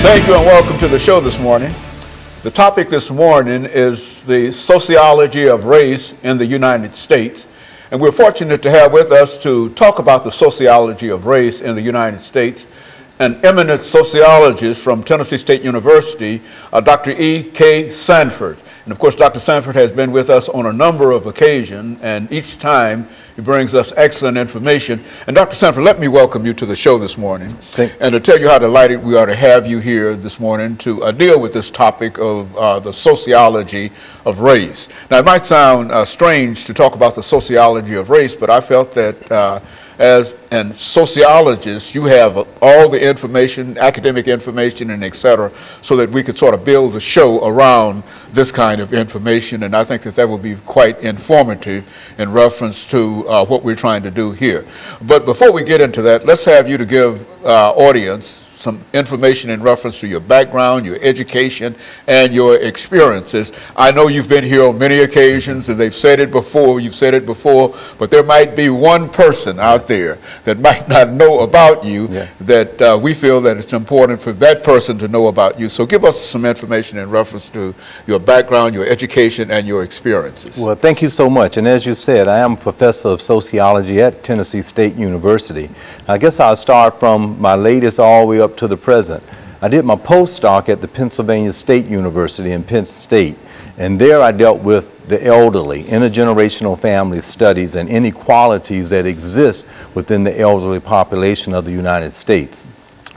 Thank you and welcome to the show this morning. The topic this morning is the sociology of race in the United States. And we're fortunate to have with us to talk about the sociology of race in the United States an eminent sociologist from Tennessee State University, Dr. EKSanford. And of course, Dr. Sanford has been with us on a number of occasions, and each time he brings us excellent information. And Dr. Sanford, let me welcome you to the show this morning, and to tell you how delighted we are to have you here this morning to deal with this topic of the sociology of race. Now, it might sound strange to talk about the sociology of race, but I felt that as a sociologist, you have all the information, academic information, and et cetera, so that we could sort of build the show around this kind of information. And I think that that will be quite informative in reference to what we're trying to do here. But before we get into that, let's have you to give audience some information in reference to your background, your education, and your experiences. I know you've been here on many occasions, and they've said it before, you've said it before, but there might be one person out there that might not know about you, yes, that we feel that it's important for that person to know about you. So give us some information in reference to your background, your education, and your experiences. Well, thank you so much. And as you said, I am a professor of sociology at Tennessee State University. I guess I'll start from my latest all the way up to the present. I did my postdoc at the Pennsylvania State University in Penn State, and there I dealt with the elderly, intergenerational family studies, and inequalities that exist within the elderly population of the United States.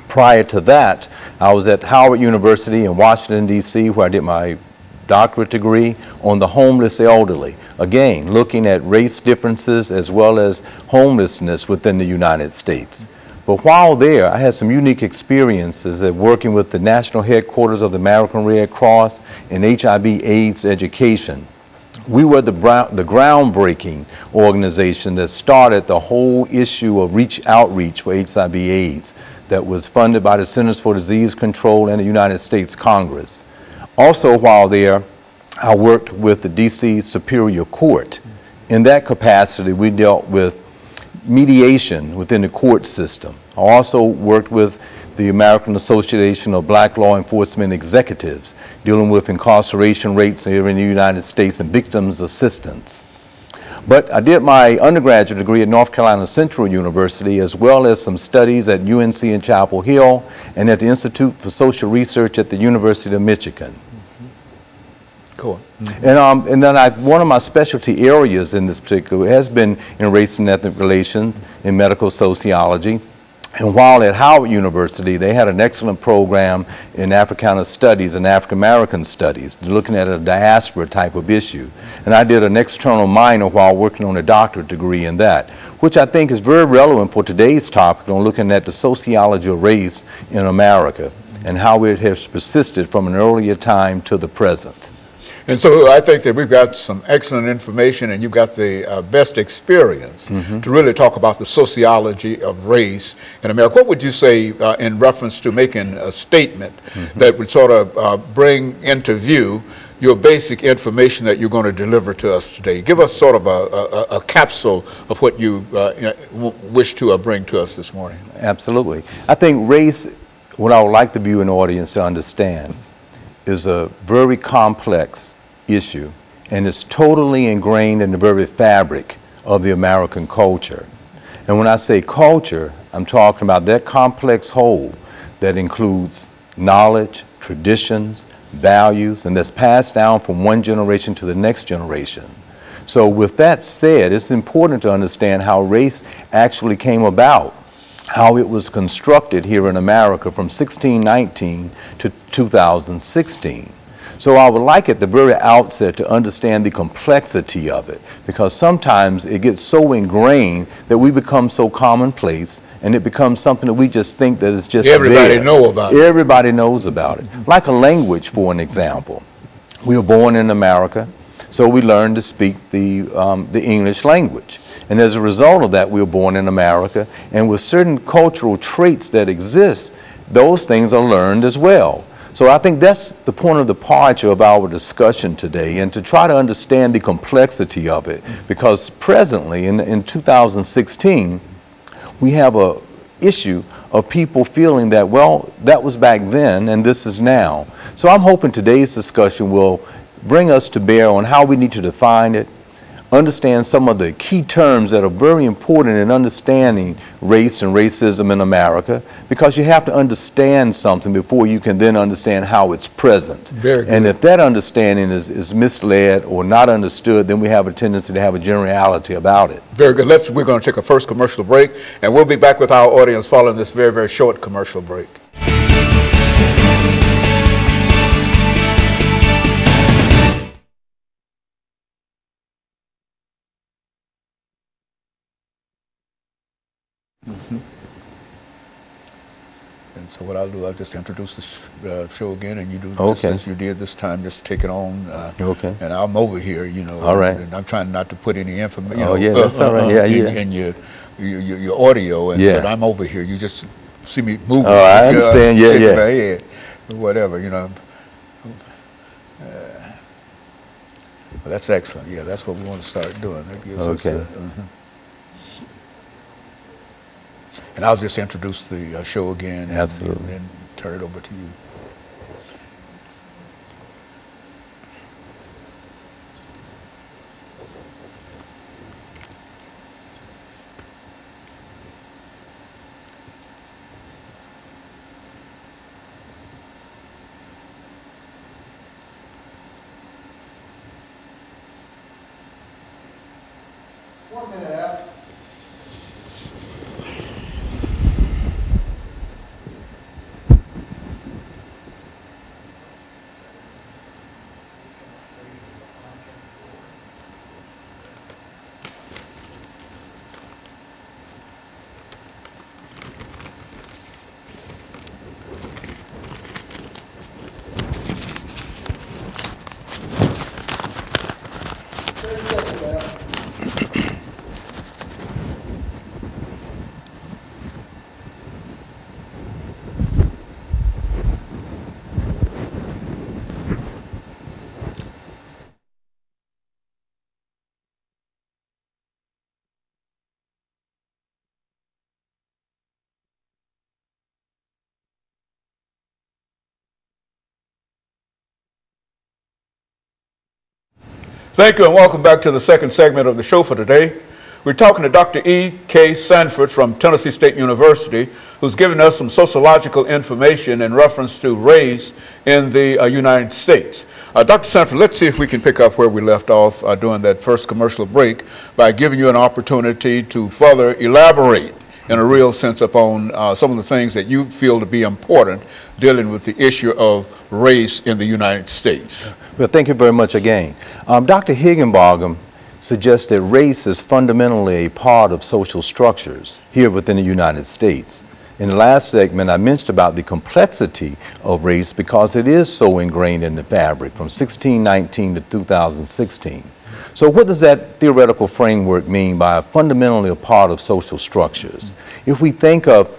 Prior to that, I was at Howard University in Washington, D.C., where I did my doctorate degree on the homeless elderly, again looking at race differences as well as homelessness within the United States. But while there, I had some unique experiences at working with the national headquarters of the American Red Cross in HIV/AIDS education. We were the groundbreaking organization that started the whole issue of outreach for HIV/AIDS that was funded by the Centers for Disease Control and the United States Congress. Also, while there, I worked with the D.C. Superior Court. In that capacity, we dealt with mediation within the court system. I also worked with the American Association of Black Law Enforcement Executives, dealing with incarceration rates here in the United States and victims assistance. But I did my undergraduate degree at North Carolina Central University, as well as some studies at UNC in Chapel Hill and at the Institute for Social Research at the University of Michigan. Cool. Mm-hmm. And then one of my specialty areas in this particular has been in race and ethnic relations in medical sociology. And while at Howard University, they had an excellent program in Africana Studies and African American Studies, looking at a diaspora type of issue. And I did an external minor while working on a doctorate degree in that, which I think is very relevant for today's topic on looking at the sociology of race in America and how it has persisted from an earlier time to the present. And so I think that we've got some excellent information, and you've got the best experience to really talk about the sociology of race in America. What would you say in reference to making a statement that would sort of bring into view your basic information that you're going to deliver to us today? Give us sort of a capsule of what you wish to bring to us this morning. Absolutely. I think race, what I would like the viewing audience to understand, is a very complex issue, and it's totally ingrained in the very fabric of the American culture. And when I say culture, I'm talking about that complex whole that includes knowledge, traditions, values, and that's passed down from one generation to the next generation. So with that said, it's important to understand how race actually came about, how it was constructed here in America from 1619 to 2016. So I would like at the very outset to understand the complexity of it, because sometimes it gets so ingrained that we become so commonplace, and it becomes something that we just think that is just everybody there. know about it. Everybody knows about it. Like a language, for an example. We were born in America, so we learned to speak the English language. And as a result of that, we were born in America, and with certain cultural traits that exist, those things are learned as well. So I think that's the point of departure of our discussion today, and to try to understand the complexity of it, because presently in 2016, we have a issue of people feeling that, well, that was back then and this is now. So I'm hoping today's discussion will bring us to bear on how we need to define it, understand some of the key terms that are very important in understanding race and racism in America, because you have to understand something before you can then understand how it's present. Very good. And if that understanding is misled or not understood, then we have a tendency to have a generality about it. Very good. We're going to take a first commercial break, and we'll be back with our audience following this very, very short commercial break. And so what I'll do, I'll just introduce the show again, and you do just as you did this time, just take it on. Okay. And I'm over here, you know. All right. And I'm trying not to put any information, that's all right. in your audio, and but I'm over here. You just see me moving. Oh, I understand. Shaking my head, whatever, you know. Well, that's excellent. Yeah, that's what we want to start doing. That gives us. And I'll just introduce the show again, and then turn it over to you. Thank you, and welcome back to the second segment of the show for today. We're talking to Dr. EKSanford from Tennessee State University, who's giving us some sociological information in reference to race in the United States. Dr. Sanford, let's see if we can pick up where we left off during that first commercial break by giving you an opportunity to further elaborate in a real sense upon some of the things that you feel to be important dealing with the issue of race in the United States. Well, thank you very much again. Dr. Higginbotham suggests that race is fundamentally a part of social structures here within the United States. In the last segment, I mentioned about the complexity of race because it is so ingrained in the fabric from 1619 to 2016. So what does that theoretical framework mean by fundamentally a part of social structures? If we think of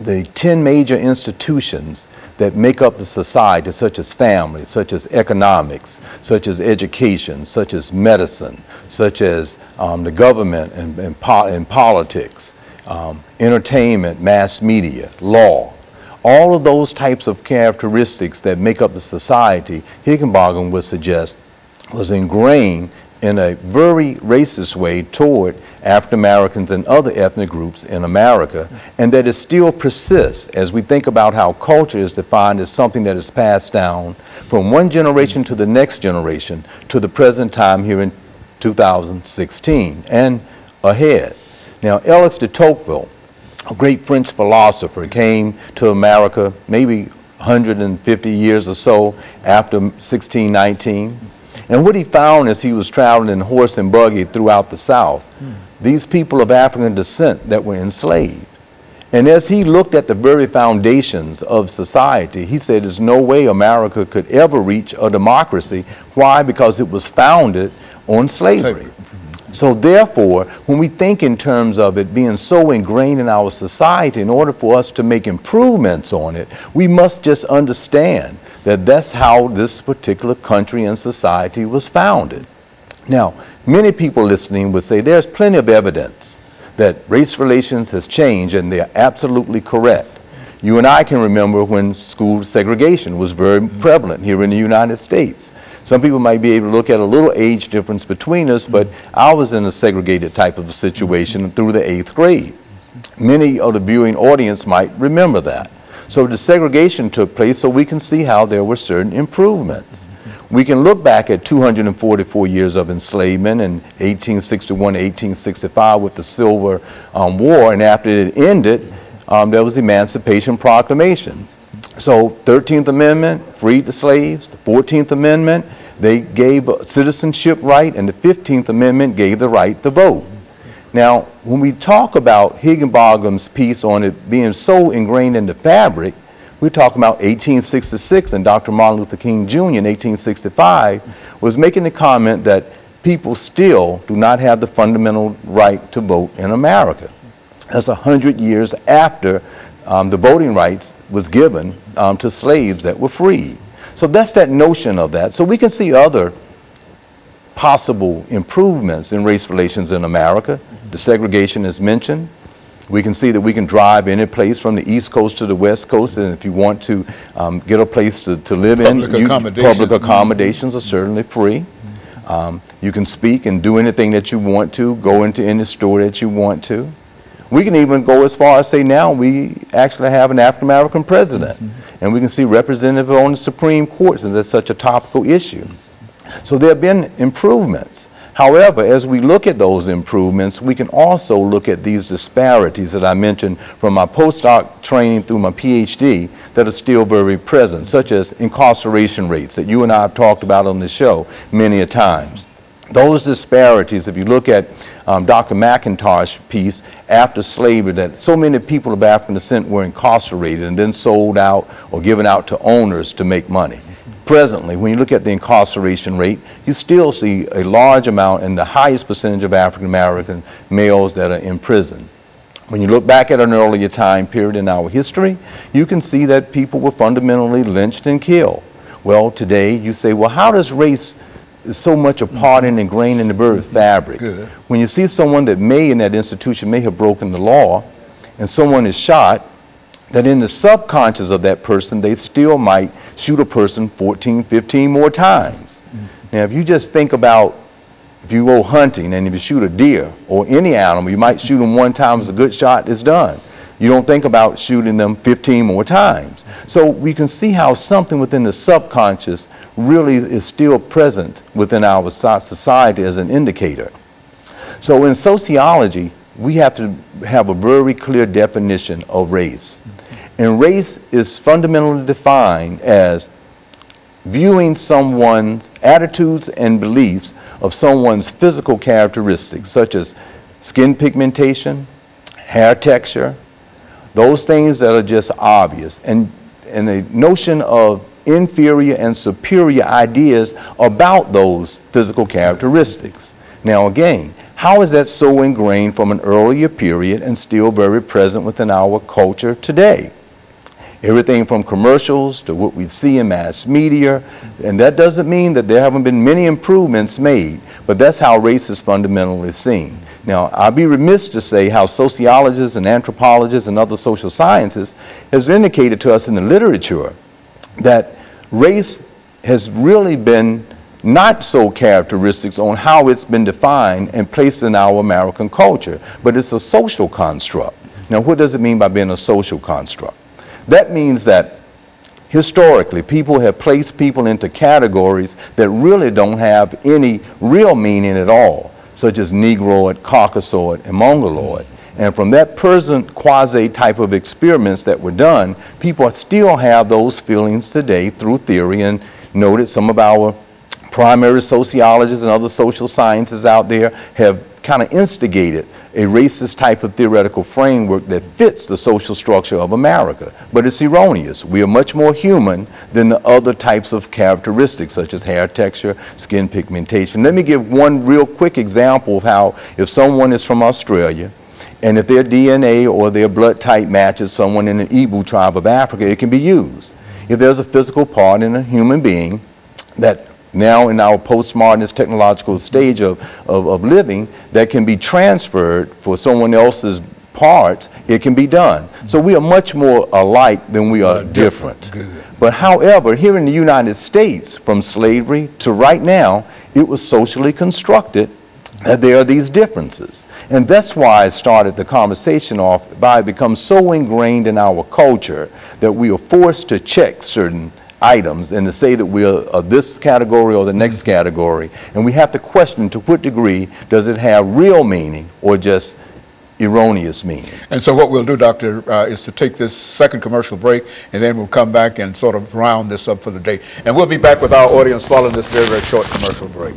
the 10 major institutions that make up the society, such as family, such as economics, such as education, such as medicine, such as the government and politics, entertainment, mass media, law, all of those types of characteristics that make up the society, Higginbotham would suggest was ingrained in a very racist way toward African Americans and other ethnic groups in America, and that it still persists as we think about how culture is defined as something that is passed down from one generation to the next generation to the present time here in 2016 and ahead. Now, Alex de Tocqueville, a great French philosopher, came to America maybe 150 years or so after 1619. And what he found as he was traveling in horse and buggy throughout the South, these people of African descent that were enslaved. And as he looked at the very foundations of society, he said there's no way America could ever reach a democracy. Why? Because it was founded on slavery. So therefore, when we think in terms of it being so ingrained in our society, in order for us to make improvements on it, we must just understand that that's how this particular country and society was founded. Now, many people listening would say there's plenty of evidence that race relations has changed, and they're absolutely correct. You and I can remember when school segregation was very prevalent here in the United States. Some people might be able to look at a little age difference between us, but I was in a segregated type of a situation through the 8th grade. Many of the viewing audience might remember that. So the segregation took place, so we can see how there were certain improvements. We can look back at 244 years of enslavement in 1861 to 1865 with the Civil War, and after it ended, there was the Emancipation Proclamation. So 13th Amendment freed the slaves, the 14th Amendment, they gave a citizenship right, and the 15th Amendment gave the right to vote. Now, when we talk about Higginbotham's piece on it being so ingrained in the fabric, we're talking about 1866, and Dr. Martin Luther King Jr. in 1865 was making the comment that people still do not have the fundamental right to vote in America. That's 100 years after the voting rights was given to slaves that were freed. So that's that notion of that. So we can see other possible improvements in race relations in America. The segregation is mentioned. We can see that we can drive any place from the East Coast to the West Coast, and if you want to get a place to live in, public accommodations are certainly free. You can speak and do anything that you want to, go into any store that you want to. We can even go as far as say now we actually have an African American president, and we can see representative on the Supreme Court, since that's such a topical issue. So there have been improvements. However, as we look at those improvements, we can also look at these disparities that I mentioned from my postdoc training through my PhD that are still very present, such as incarceration rates that you and I have talked about on this show many a times. Those disparities, if you look at Dr. McIntosh's piece, after slavery, that so many people of African descent were incarcerated and then sold out or given out to owners to make money. Presently, when you look at the incarceration rate, you still see a large amount and the highest percentage of African American males that are in prison. When you look back at an earlier time period in our history, you can see that people were fundamentally lynched and killed. Well, today you say, well, how does race is so much a part and ingrained in the very fabric? Good. When you see someone that may in that institution may have broken the law and someone is shot, that in the subconscious of that person, they still might shoot a person 14, 15 more times. Now, if you just think about, if you go hunting and if you shoot a deer or any animal, you might shoot them one time, as a good shot is done. You don't think about shooting them 15 more times. So we can see how something within the subconscious really is still present within our society as an indicator. So in sociology, we have to have a very clear definition of race. And race is fundamentally defined as viewing someone's attitudes and beliefs of someone's physical characteristics, such as skin pigmentation, hair texture, those things that are just obvious, and a notion of inferior and superior ideas about those physical characteristics. Now again, how is that so ingrained from an earlier period and still very present within our culture today? Everything from commercials to what we see in mass media, and that doesn't mean that there haven't been many improvements made, but that's how race is fundamentally seen. Now, I'll be remiss to say how sociologists and anthropologists and other social sciences has indicated to us in the literature that race has really been not so characteristics on how it's been defined and placed in our American culture, but it's a social construct. Now, what does it mean by being a social construct? That means that historically, people have placed people into categories that really don't have any real meaning at all, such as Negroid, Caucasoid, and Mongoloid. And from that present quasi type of experiments that were done, people still have those feelings today through theory, and noted some of our primary sociologists and other social sciences out there have kind of instigated a racist type of theoretical framework that fits the social structure of America. But it's erroneous. We are much more human than the other types of characteristics, such as hair texture, skin pigmentation. Let me give one real quick example of how, if someone is from Australia, and if their DNA or their blood type matches someone in an Igbo tribe of Africa, it can be used. If there's a physical part in a human being that now in our postmodernist technological stage of living that can be transferred for someone else's parts, it can be done. So we are much more alike than we are different. Good. But however, here in the United States, from slavery to right now, it was socially constructed that there are these differences. And that's why I started the conversation off by it becomes so ingrained in our culture that we are forced to check certain items and to say that we are this category or the next category. And we have to question to what degree does it have real meaning or just erroneous meaning. And so what we'll do, Doctor, is to take this second commercial break, and then we'll come back and sort of round this up for the day. And we'll be back with our audience following this very, very short commercial break.